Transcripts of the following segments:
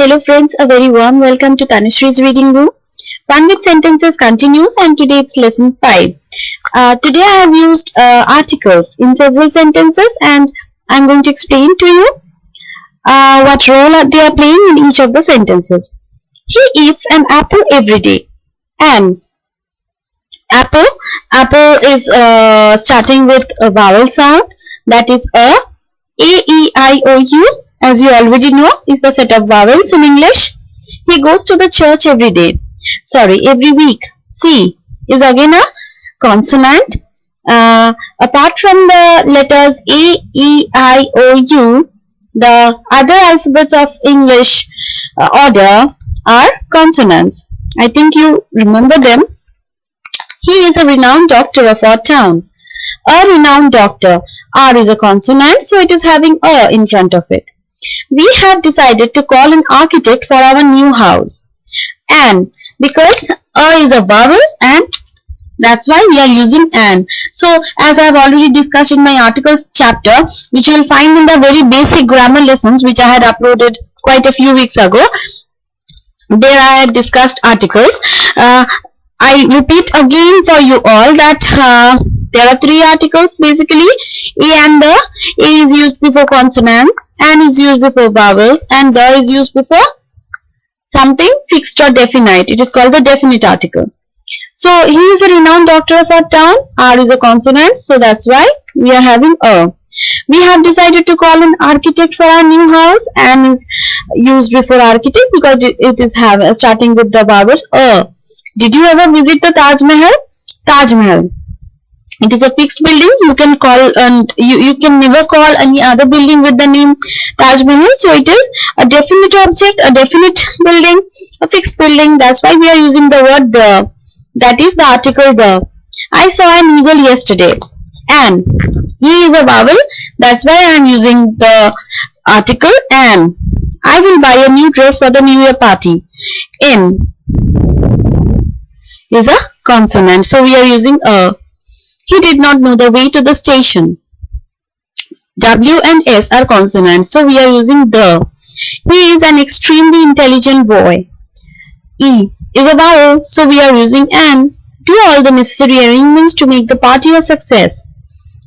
Hello friends, a very warm welcome to Tanushrie's Reading Room. Fun with Sentences continues and today it's lesson 5. Today I have used articles in several sentences and I'm going to explain to you what role they are playing in each of the sentences. He eats an apple every day. An apple is starting with a vowel sound, that is a, E, I, O, U. As you already know, is the set of vowels in English. He goes to the church every week. C is again a consonant. Apart from the letters A, E, I, O, U, the other alphabets of English order are consonants. I think you remember them. He is a renowned doctor of our town. A renowned doctor. R is a consonant, so it is having a in front of it. We have decided to call an architect for our new house. An, because a is a vowel and that's why we are using an. So as I have already discussed in my articles chapter, which you will find in the very basic grammar lessons which I had uploaded quite a few weeks ago, there I had discussed articles. I repeat again for you all that there are three articles basically. A and the. A is used before consonants, an is used before vowels, and the is used before something fixed or definite. It is called the definite article. So he is a renowned doctor of our town. R is a consonant, so that's why we are having a. We have decided to call an architect for our new house. An is used before architect because it is starting with the vowel a. Did you ever visit the Taj Mahal? Taj Mahal. It is a fixed building. You can call and you can never call any other building with the name Taj Mahal. So it is a definite object, a definite building, a fixed building. That's why we are using the word the. That is the article the. I saw an eagle yesterday. An. E is a vowel. That's why I am using the article an. I will buy a new dress for the New Year party. N is a consonant. So we are using a. He did not know the way to the station. W and S are consonants, so we are using the. He is an extremely intelligent boy. E is a vowel, so we are using an. Do all the necessary arrangements to make the party a success.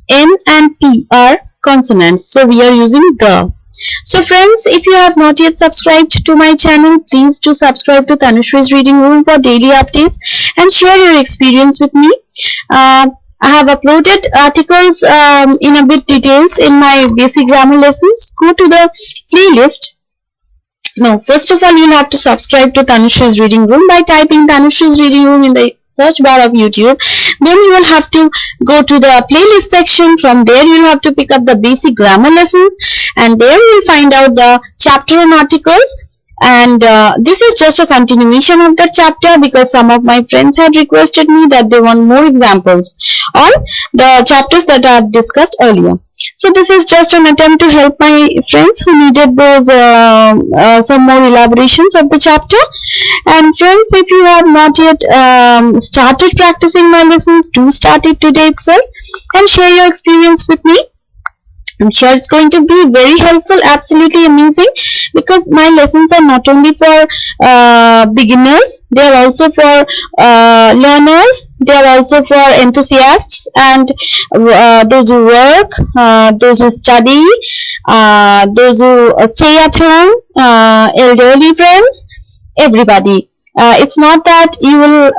N and P are consonants, so we are using the. So friends, if you have not yet subscribed to my channel, please do subscribe to Tanushrie's Reading Room for daily updates and share your experience with me. I have uploaded articles in a bit details in my basic grammar lessons. Go to the playlist. No, first of all, you'll have to subscribe to Tanushrie's Reading Room by typing Tanushrie's Reading Room in the search bar of YouTube. Then you will have to go to the playlist section. From there, you will have to pick up the basic grammar lessons, and there you will find out the chapter and articles. And this is just a continuation of the chapter because some of my friends had requested me that they want more examples on the chapters that I have discussed earlier. So this is just an attempt to help my friends who needed those some more elaborations of the chapter. And friends, if you have not yet started practicing my lessons, do start it today itself and share your experience with me. I'm sure it's going to be very helpful, absolutely amazing, because my lessons are not only for beginners, they are also for learners, they are also for enthusiasts and those who work, those who study, those who stay at home, elderly friends, everybody. It's not that you will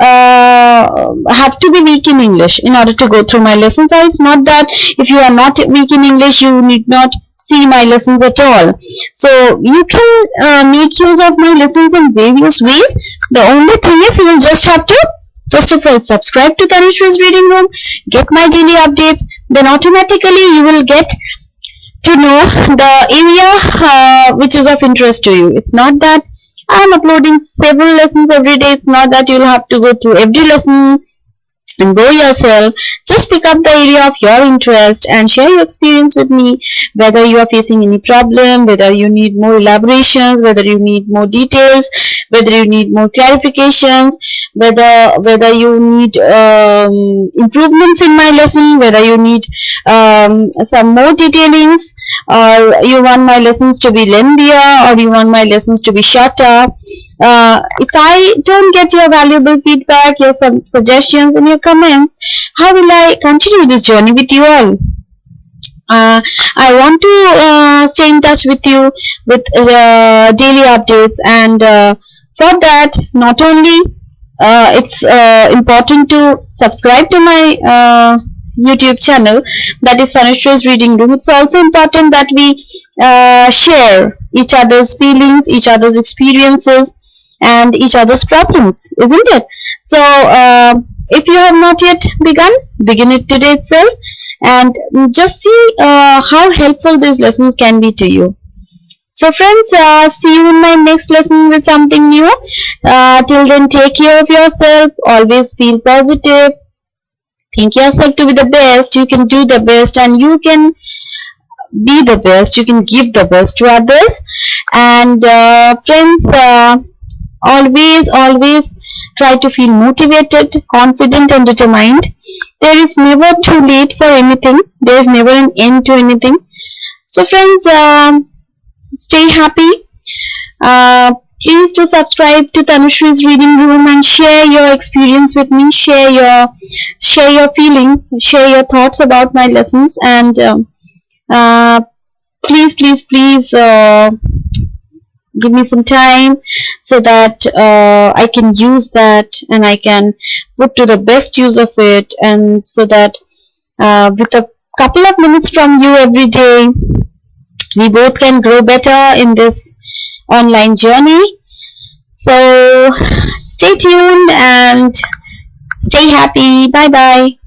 have to be weak in English in order to go through my lessons, or it's not that if you are not weak in English you need not see my lessons at all. So you can make use of my lessons in various ways. The only thing is you will just have to first of all subscribe to Tanushrie's Reading Room, get my daily updates, then automatically you will get to know the area which is of interest to you. It's not that I am uploading several lessons every day. It's not that you'll have to go through every lesson and go yourself. Just pick up the area of your interest and share your experience with me, whether you are facing any problem, whether you need more elaborations, whether you need more details, whether you need more clarifications, whether you need improvements in my lesson, whether you need some more detailings, or you want my lessons to be lengthier, or you want my lessons to be shorter. If I don't get your valuable feedback, your suggestions and your comments, how will I continue this journey with you all? I want to stay in touch with you with daily updates, and for that, not only it's important to subscribe to my YouTube channel, that is Tanushree Reading Room. It's also important that we share each other's feelings, each other's experiences, and each other's problems, isn't it? So if you have not yet begun, begin it today itself, and just see how helpful these lessons can be to you. So friends, see you in my next lesson with something new. Till then, take care of yourself, always feel positive, think yourself to be the best, you can do the best, and you can be the best, you can give the best to others. And friends, always try to feel motivated, confident and determined. There is never too late for anything. There is never an end to anything. So friends, stay happy. Please do subscribe to Tanushree's Reading Room and share your experience with me. Share your feelings, share your thoughts about my lessons, and please give me some time so that I can use that and I can put to the best use of it, and so that with a couple of minutes from you every day, we both can grow better in this online journey. So stay tuned and stay happy. Bye bye.